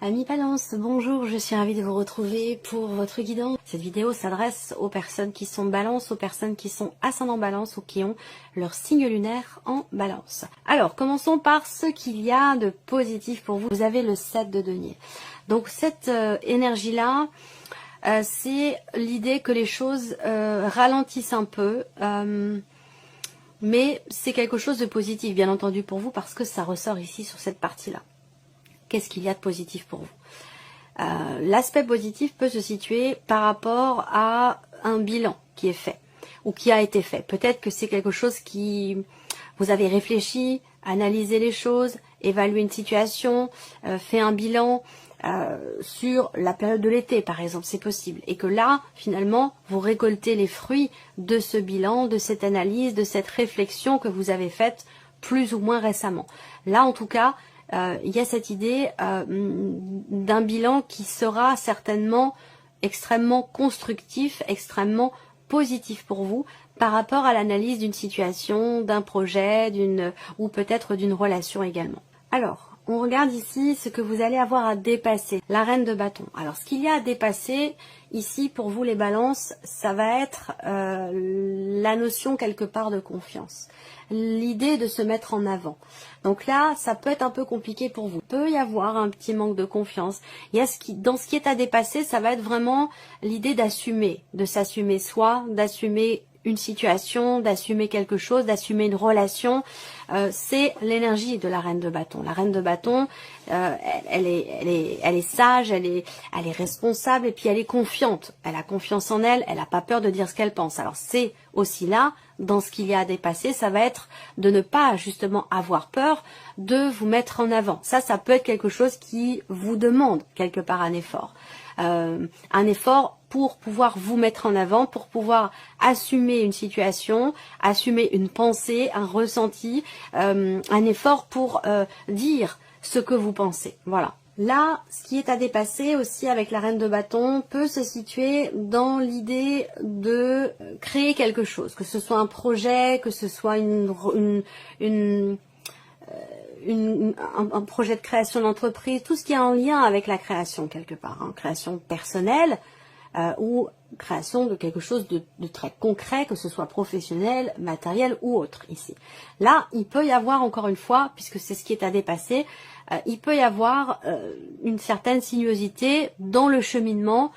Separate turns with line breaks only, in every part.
Amis Balance, bonjour, je suis ravie de vous retrouver pour votre guidance. Cette vidéo s'adresse aux personnes qui sont Balance, aux personnes qui sont ascendant Balance ou qui ont leur signe lunaire en Balance. Alors, commençons par ce qu'il y a de positif pour vous. Vous avez le 7 de denier. Donc cette énergie-là, c'est l'idée que les choses ralentissent un peu, mais c'est quelque chose de positif, bien entendu, pour vous, parce que ça ressort ici sur cette partie-là. Qu'est-ce qu'il y a de positif pour vous? L'aspect positif peut se situer par rapport à un bilan qui est fait ou qui a été fait. Peut-être que c'est quelque chose qui vous avez réfléchi, analysé les choses, évalué une situation, fait un bilan sur la période de l'été par exemple, c'est possible. Et que là, finalement, vous récoltez les fruits de ce bilan, de cette analyse, de cette réflexion que vous avez faite plus ou moins récemment. Là, en tout cas, il y a cette idée d'un bilan qui sera certainement extrêmement constructif, extrêmement positif pour vous par rapport à l'analyse d'une situation, d'un projet, ou peut-être d'une relation également. Alors, on regarde ici ce que vous allez avoir à dépasser, la reine de bâton. Alors, ce qu'il y a à dépasser ici pour vous les balances, ça va être la notion quelque part de confiance. L'idée de se mettre en avant. Donc là, ça peut être un peu compliqué pour vous. Il peut y avoir un petit manque de confiance. Il y a dans ce qui est à dépasser, ça va être vraiment l'idée d'assumer, de s'assumer soi, d'assumer une situation, d'assumer quelque chose, d'assumer une relation. C'est l'énergie de la reine de bâton. La reine de bâton, elle est sage, elle est responsable et puis elle est confiante. Elle a confiance en elle, elle n'a pas peur de dire ce qu'elle pense. Alors c'est aussi là, dans ce qu'il y a à dépasser, ça va être de ne pas justement avoir peur de vous mettre en avant. Ça peut être quelque chose qui vous demande quelque part un effort. Un effort pour pouvoir vous mettre en avant, pour pouvoir assumer une situation, assumer une pensée, un ressenti, un effort pour dire ce que vous pensez. Voilà. Là, ce qui est à dépasser aussi avec la reine de bâton peut se situer dans l'idée de créer quelque chose, que ce soit un projet, que ce soit un projet de création d'entreprise, tout ce qui est en lien avec la création quelque part, hein, création personnelle ou création de quelque chose de très concret, que ce soit professionnel, matériel ou autre ici. Là, il peut y avoir encore une fois, puisque c'est ce qui est à dépasser, il peut y avoir une certaine sinuosité dans le cheminement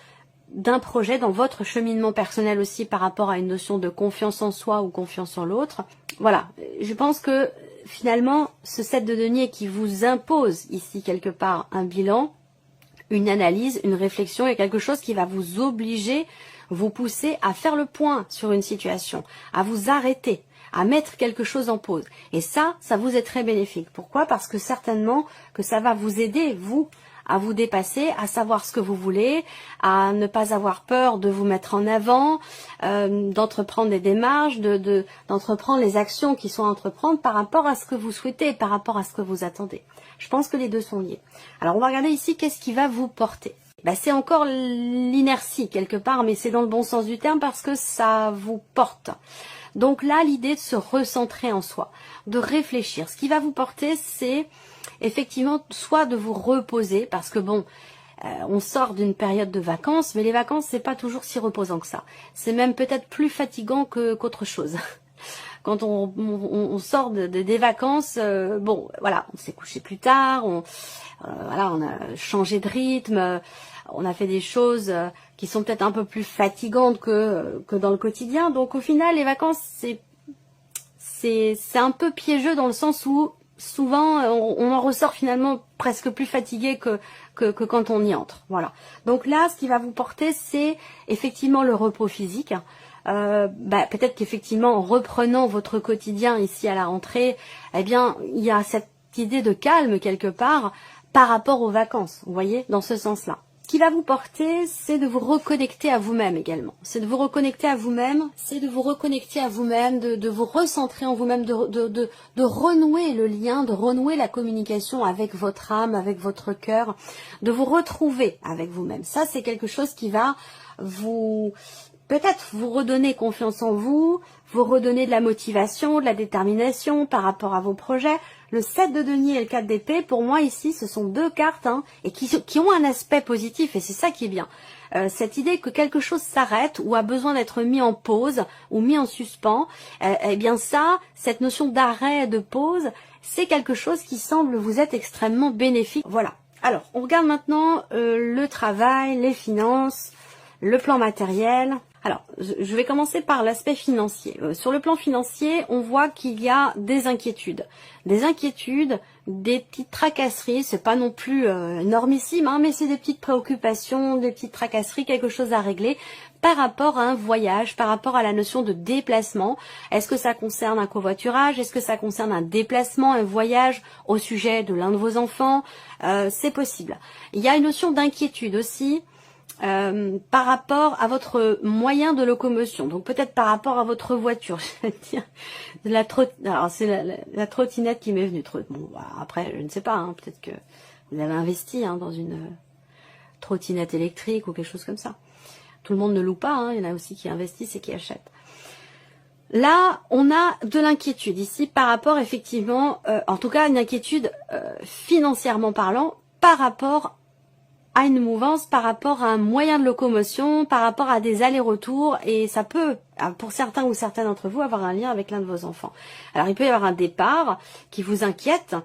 d'un projet, dans votre cheminement personnel aussi par rapport à une notion de confiance en soi ou confiance en l'autre. Voilà, je pense que finalement, ce 7 de denier qui vous impose ici quelque part un bilan, une analyse, une réflexion et quelque chose qui va vous obliger, vous pousser à faire le point sur une situation, à vous arrêter, à mettre quelque chose en pause. Et ça vous est très bénéfique. Pourquoi? Parce que certainement que ça va vous aider, vous, à vous dépasser, à savoir ce que vous voulez, à ne pas avoir peur de vous mettre en avant, d'entreprendre des démarches, d'entreprendre les actions qui sont à entreprendre par rapport à ce que vous souhaitez, par rapport à ce que vous attendez. Je pense que les deux sont liés. Alors on va regarder ici qu'est-ce qui va vous porter. C'est encore l'inertie quelque part, mais c'est dans le bon sens du terme parce que ça vous porte. Donc là, l'idée de se recentrer en soi, de réfléchir. Ce qui va vous porter, c'est effectivement soit de vous reposer, parce que bon, on sort d'une période de vacances, mais les vacances, c'est pas toujours si reposant que ça. C'est même peut-être plus fatigant qu'autre chose. Quand on sort des vacances, bon, voilà, on s'est couché plus tard, voilà, on a changé de rythme, on a fait des choses qui sont peut-être un peu plus fatigantes que dans le quotidien. Donc au final, les vacances, c'est un peu piégeux dans le sens où souvent on en ressort finalement presque plus fatigué que quand on y entre. Voilà. Donc là, ce qui va vous porter, c'est effectivement le repos physique. Peut-être qu'effectivement en reprenant votre quotidien ici à la rentrée, eh bien il y a cette idée de calme quelque part par rapport aux vacances, vous voyez, dans ce sens-là. Ce qui va vous porter, c'est de vous reconnecter à vous-même également. C'est de vous reconnecter à vous-même, c'est de vous reconnecter à vous-même, de vous recentrer en vous-même, de renouer le lien, de renouer la communication avec votre âme, avec votre cœur, de vous retrouver avec vous-même. Ça, c'est quelque chose qui va peut-être vous redonner confiance en vous, vous redonner de la motivation, de la détermination par rapport à vos projets. Le 7 de denier et le 4 d'épée, pour moi ici, ce sont deux cartes et qui ont un aspect positif, et c'est ça qui est bien. Cette idée que quelque chose s'arrête ou a besoin d'être mis en pause ou mis en suspens, eh bien ça, cette notion d'arrêt et de pause, c'est quelque chose qui semble vous être extrêmement bénéfique. Voilà. Alors, on regarde maintenant le travail, les finances, le plan matériel. Alors, je vais commencer par l'aspect financier. Sur le plan financier, on voit qu'il y a des inquiétudes. Des petites tracasseries, c'est pas non plus énormissime, mais c'est des petites préoccupations, des petites tracasseries, quelque chose à régler par rapport à un voyage, par rapport à la notion de déplacement. Est-ce que ça concerne un covoiturage? Est-ce que ça concerne un déplacement, un voyage au sujet de l'un de vos enfants? C'est possible. Il y a une notion d'inquiétude aussi. Par rapport à votre moyen de locomotion, donc peut-être par rapport à votre voiture, je vais dire, alors c'est la trottinette qui m'est venue. Bon, bah, après, je ne sais pas, peut-être que vous avez investi dans une trottinette électrique ou quelque chose comme ça. Tout le monde ne loue pas, il y en a aussi qui investissent et qui achètent. Là, on a de l'inquiétude ici par rapport effectivement, en tout cas une inquiétude financièrement parlant, par rapport à une mouvance, par rapport à un moyen de locomotion, par rapport à des allers-retours, et ça peut, pour certains ou certaines d'entre vous, avoir un lien avec l'un de vos enfants. Alors il peut y avoir un départ qui vous inquiète,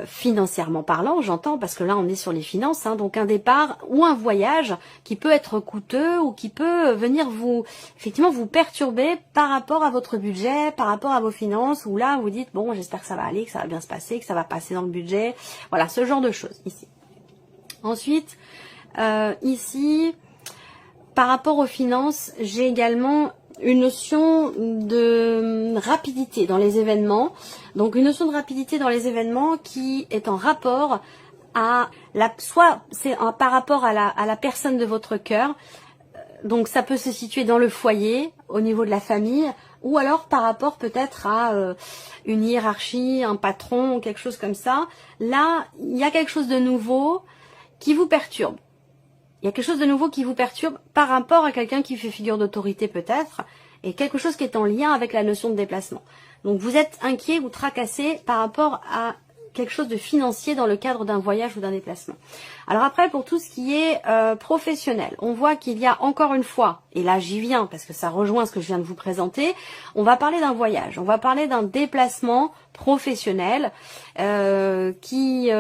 financièrement parlant, j'entends, parce que là on est sur les finances, donc un départ ou un voyage qui peut être coûteux ou qui peut venir effectivement vous perturber par rapport à votre budget, par rapport à vos finances, où là vous dites bon, j'espère que ça va aller, que ça va bien se passer, que ça va passer dans le budget, voilà, ce genre de choses ici. Ensuite, ici, par rapport aux finances, j'ai également une notion de rapidité dans les événements. Donc une notion de rapidité dans les événements qui est en rapport à soit c'est par rapport à la personne de votre cœur. Donc ça peut se situer dans le foyer, au niveau de la famille, ou alors par rapport peut-être à une hiérarchie, un patron, ou quelque chose comme ça. Là, il y a quelque chose de nouveau qui vous perturbe. Il y a quelque chose de nouveau qui vous perturbe par rapport à quelqu'un qui fait figure d'autorité peut-être, et quelque chose qui est en lien avec la notion de déplacement. Donc vous êtes inquiet ou tracassé par rapport à quelque chose de financier dans le cadre d'un voyage ou d'un déplacement. Alors après, pour tout ce qui est professionnel, on voit qu'il y a encore une fois, et là j'y viens parce que ça rejoint ce que je viens de vous présenter, on va parler d'un voyage, on va parler d'un déplacement professionnel qui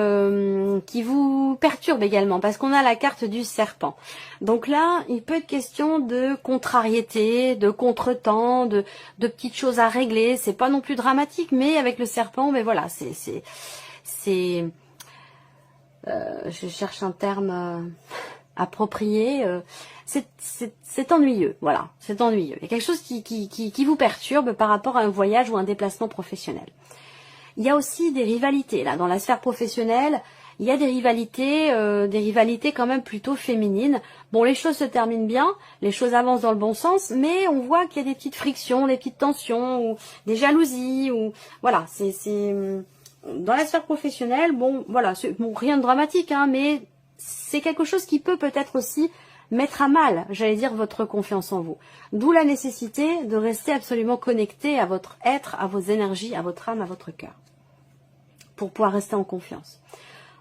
vous perturbe également, parce qu'on a la carte du serpent. Donc là, il peut être question de contrariété, de contretemps, de petites choses à régler. C'est pas non plus dramatique, mais avec le serpent, mais voilà, je cherche un terme approprié. C'est ennuyeux, voilà, c'est ennuyeux. Il y a quelque chose qui vous perturbe par rapport à un voyage ou un déplacement professionnel. Il y a aussi des rivalités, là, dans la sphère professionnelle, il y a des rivalités quand même plutôt féminines. Bon, les choses se terminent bien, les choses avancent dans le bon sens, mais on voit qu'il y a des petites frictions, des petites tensions, ou des jalousies, ou voilà, c'est dans la sphère professionnelle, bon, voilà, rien de dramatique, mais c'est quelque chose qui peut peut-être aussi mettre à mal, j'allais dire, votre confiance en vous. D'où la nécessité de rester absolument connecté à votre être, à vos énergies, à votre âme, à votre cœur, pour pouvoir rester en confiance.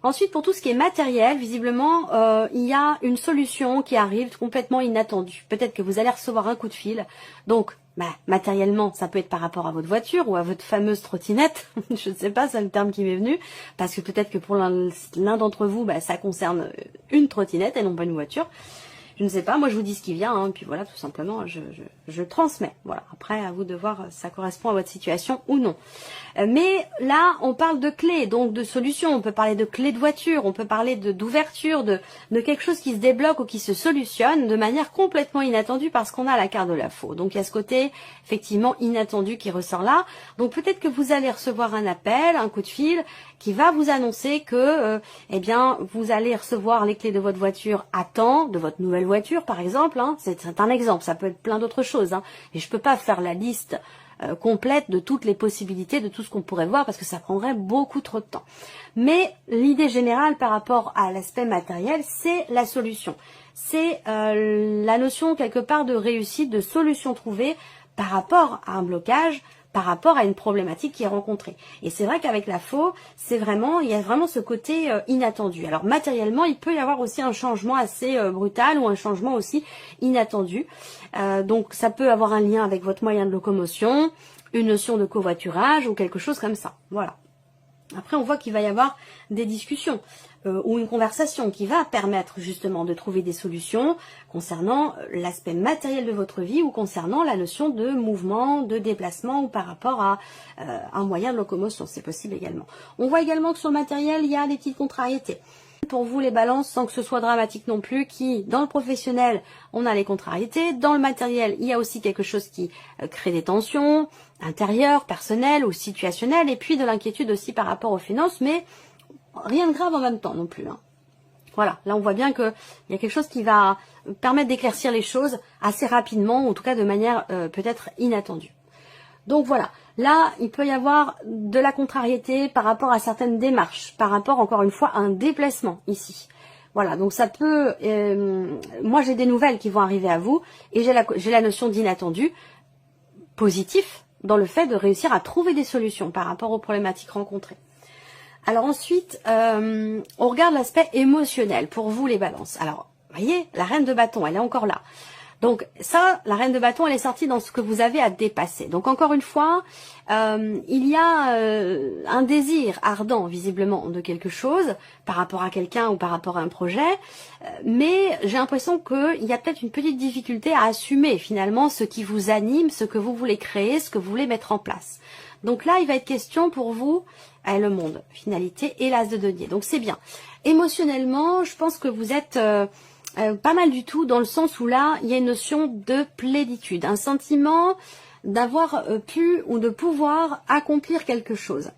Ensuite, pour tout ce qui est matériel, visiblement, il y a une solution qui arrive complètement inattendue. Peut-être que vous allez recevoir un coup de fil. Donc, matériellement, ça peut être par rapport à votre voiture ou à votre fameuse trottinette. Je ne sais pas, c'est le terme qui m'est venu. Parce que peut-être que pour l'un d'entre vous, ça concerne une trottinette et non pas une voiture. Je ne sais pas, moi je vous dis ce qui vient, et puis voilà, tout simplement, je transmets. Voilà, après, à vous de voir si ça correspond à votre situation ou non. Mais là, on parle de clés, donc de solutions. On peut parler de clés de voiture, on peut parler d'ouverture, de quelque chose qui se débloque ou qui se solutionne de manière complètement inattendue parce qu'on a la carte de la faux. Donc il y a ce côté, effectivement, inattendu qui ressort là. Donc peut-être que vous allez recevoir un appel, un coup de fil, qui va vous annoncer que, vous allez recevoir les clés de votre voiture à temps, de votre nouvelle voiture par exemple, c'est un exemple, ça peut être plein d'autres choses, et je peux pas faire la liste complète de toutes les possibilités, de tout ce qu'on pourrait voir, parce que ça prendrait beaucoup trop de temps. Mais l'idée générale par rapport à l'aspect matériel, c'est la solution. C'est la notion quelque part de réussite, de solution trouvée par rapport à un blocage, par rapport à une problématique qui est rencontrée. Et c'est vrai qu'avec la faux, il y a vraiment ce côté inattendu. Alors matériellement, il peut y avoir aussi un changement assez brutal ou un changement aussi inattendu. Donc ça peut avoir un lien avec votre moyen de locomotion, une notion de covoiturage ou quelque chose comme ça. Voilà. Après, on voit qu'il va y avoir des discussions ou une conversation qui va permettre justement de trouver des solutions concernant l'aspect matériel de votre vie ou concernant la notion de mouvement, de déplacement ou par rapport à un moyen de locomotion. C'est possible également. On voit également que sur le matériel, il y a des petites contrariétés. Pour vous, les balances, sans que ce soit dramatique non plus, qui, dans le professionnel, on a les contrariétés. Dans le matériel, il y a aussi quelque chose qui crée des tensions intérieures, personnelles ou situationnelles, et puis de l'inquiétude aussi par rapport aux finances, mais rien de grave en même temps non plus. Hein. Voilà, là on voit bien qu'il y a quelque chose qui va permettre d'éclaircir les choses assez rapidement, ou en tout cas de manière peut-être inattendue. Donc voilà, là il peut y avoir de la contrariété par rapport à certaines démarches, par rapport encore une fois à un déplacement ici. Voilà, donc ça peut, moi j'ai des nouvelles qui vont arriver à vous, et j'ai la notion d'inattendu positif dans le fait de réussir à trouver des solutions par rapport aux problématiques rencontrées. Alors ensuite, on regarde l'aspect émotionnel pour vous les balances. Alors, vous voyez, la reine de bâton, elle est encore là. Donc ça, la reine de bâton, elle est sortie dans ce que vous avez à dépasser. Donc encore une fois, il y a un désir ardent, visiblement, de quelque chose par rapport à quelqu'un ou par rapport à un projet. Mais j'ai l'impression qu'il y a peut-être une petite difficulté à assumer finalement ce qui vous anime, ce que vous voulez créer, ce que vous voulez mettre en place. Donc là, il va être question pour vous, le monde, finalité et l'as de denier. Donc c'est bien. Émotionnellement, je pense que vous êtes pas mal du tout, dans le sens où là, il y a une notion de plénitude, un sentiment d'avoir pu ou de pouvoir accomplir quelque chose.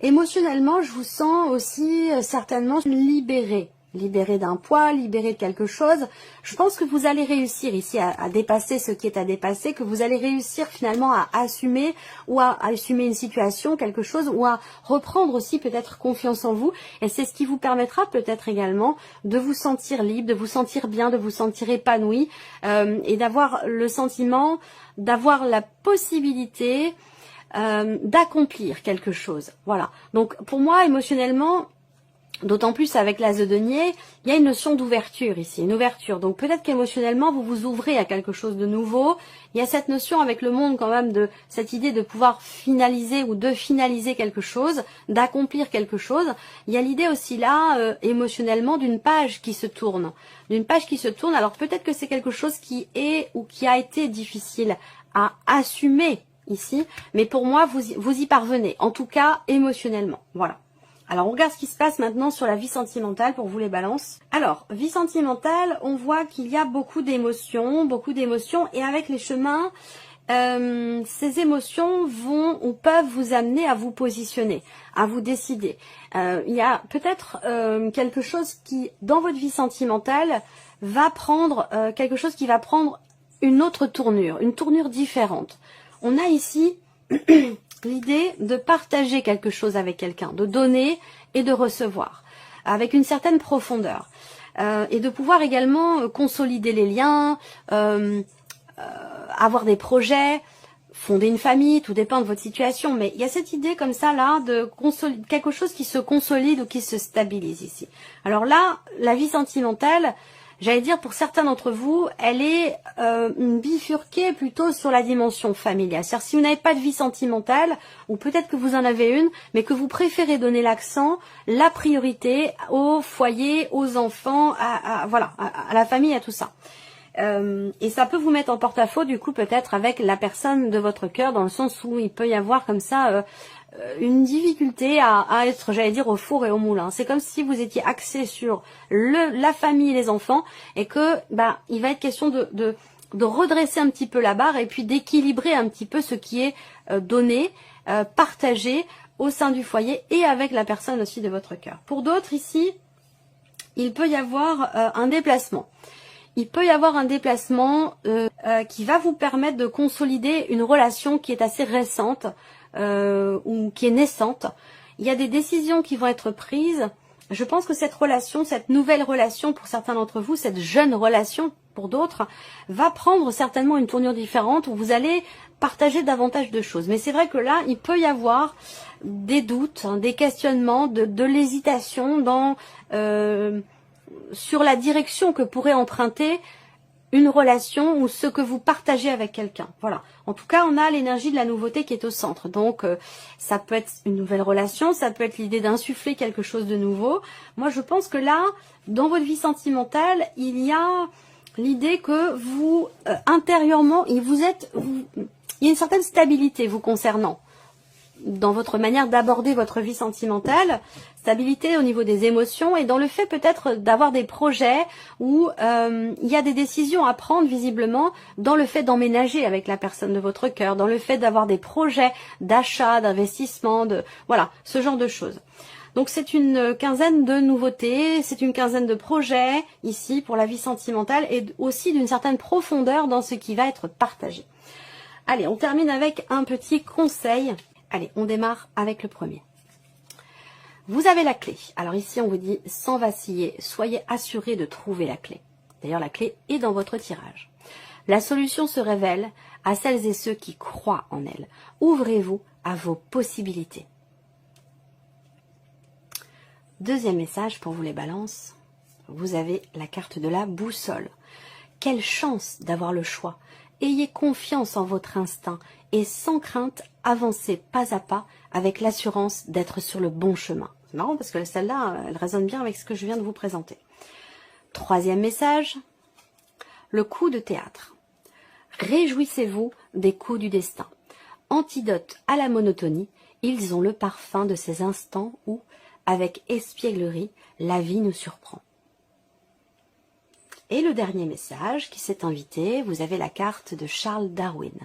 Émotionnellement, je vous sens aussi certainement libéré. Libéré d'un poids, libéré de quelque chose. Je pense que vous allez réussir ici à dépasser ce qui est à dépasser, que vous allez réussir finalement à assumer ou à assumer une situation, quelque chose, ou à reprendre aussi peut-être confiance en vous. Et c'est ce qui vous permettra peut-être également de vous sentir libre, de vous sentir bien, de vous sentir épanoui et d'avoir le sentiment, d'avoir la possibilité d'accomplir quelque chose. Voilà. Donc pour moi, émotionnellement, d'autant plus avec l'as de denier, il y a une notion d'ouverture ici, une ouverture. Donc peut-être qu'émotionnellement, vous vous ouvrez à quelque chose de nouveau. Il y a cette notion avec le monde quand même de cette idée de pouvoir finaliser ou de finaliser quelque chose, d'accomplir quelque chose. Il y a l'idée aussi là, émotionnellement, d'une page qui se tourne. D'une page qui se tourne. Alors peut-être que c'est quelque chose qui est ou qui a été difficile à assumer ici. Mais pour moi, vous y parvenez. En tout cas, émotionnellement. Voilà. Alors, on regarde ce qui se passe maintenant sur la vie sentimentale pour vous les balances. Alors, vie sentimentale, on voit qu'il y a beaucoup d'émotions, et avec les chemins, ces émotions vont ou peuvent vous amener à vous positionner, à vous décider. Il y a peut-être quelque chose qui, dans votre vie sentimentale, va prendre quelque chose qui va prendre une autre tournure, une tournure différente. On a ici l'idée de partager quelque chose avec quelqu'un, de donner et de recevoir, avec une certaine profondeur. Et de pouvoir également consolider les liens, avoir des projets, fonder une famille, tout dépend de votre situation. Mais il y a cette idée comme ça là, de quelque chose qui se consolide ou qui se stabilise ici. Alors là, la vie sentimentale, j'allais dire pour certains d'entre vous, elle est bifurquée plutôt sur la dimension familiale. C'est-à-dire si vous n'avez pas de vie sentimentale, ou peut-être que vous en avez une, mais que vous préférez donner l'accent, la priorité au foyer, aux enfants, voilà, à la famille, à tout ça. Et ça peut vous mettre en porte-à-faux du coup peut-être avec la personne de votre cœur, dans le sens où il peut y avoir comme ça une difficulté à être, j'allais dire, au four et au moulin. C'est comme si vous étiez axé sur la famille et les enfants, et que il va être question de redresser un petit peu la barre et puis d'équilibrer un petit peu ce qui est donné, partagé au sein du foyer et avec la personne aussi de votre cœur. Pour d'autres ici, il peut y avoir un déplacement. Il peut y avoir un déplacement qui va vous permettre de consolider une relation qui est assez récente, ou qui est naissante. Il y a des décisions qui vont être prises. Je pense que cette relation, cette nouvelle relation pour certains d'entre vous, cette jeune relation pour d'autres, va prendre certainement une tournure différente où vous allez partager davantage de choses. Mais c'est vrai que là, il peut y avoir des doutes, hein, des questionnements, de l'hésitation sur la direction que pourrait emprunter une relation ou ce que vous partagez avec quelqu'un. Voilà. En tout cas, on a l'énergie de la nouveauté qui est au centre. Donc, ça peut être une nouvelle relation, ça peut être l'idée d'insuffler quelque chose de nouveau. Moi, je pense que là, dans votre vie sentimentale, il y a l'idée que vous, intérieurement, il y a une certaine stabilité vous concernant dans votre manière d'aborder votre vie sentimentale, stabilité au niveau des émotions et dans le fait peut-être d'avoir des projets où il y a des décisions à prendre visiblement dans le fait d'emménager avec la personne de votre cœur, dans le fait d'avoir des projets d'achat, d'investissement, voilà, ce genre de choses. Donc c'est une quinzaine de nouveautés, c'est une quinzaine de projets ici pour la vie sentimentale et aussi d'une certaine profondeur dans ce qui va être partagé. Allez, on termine avec un petit conseil. Allez, on démarre avec le premier. Vous avez la clé. Alors ici, on vous dit, sans vaciller, soyez assurés de trouver la clé. D'ailleurs, la clé est dans votre tirage. La solution se révèle à celles et ceux qui croient en elle. Ouvrez-vous à vos possibilités. Deuxième message pour vous les balances. Vous avez la carte de la boussole. Quelle chance d'avoir le choix. Ayez confiance en votre instinct et sans crainte, avancez pas à pas avec l'assurance d'être sur le bon chemin. C'est marrant parce que celle-là, elle résonne bien avec ce que je viens de vous présenter. Troisième message, le coup de théâtre. Réjouissez-vous des coups du destin. Antidote à la monotonie, ils ont le parfum de ces instants où, avec espièglerie, la vie nous surprend. Et le dernier message qui s'est invité, vous avez la carte de Charles Darwin.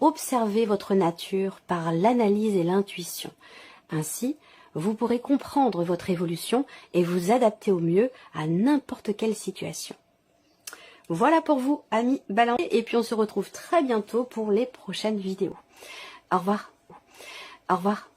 Observez votre nature par l'analyse et l'intuition. Ainsi, vous pourrez comprendre votre évolution et vous adapter au mieux à n'importe quelle situation. Voilà pour vous, amis balanciers, et puis on se retrouve très bientôt pour les prochaines vidéos. Au revoir. Au revoir.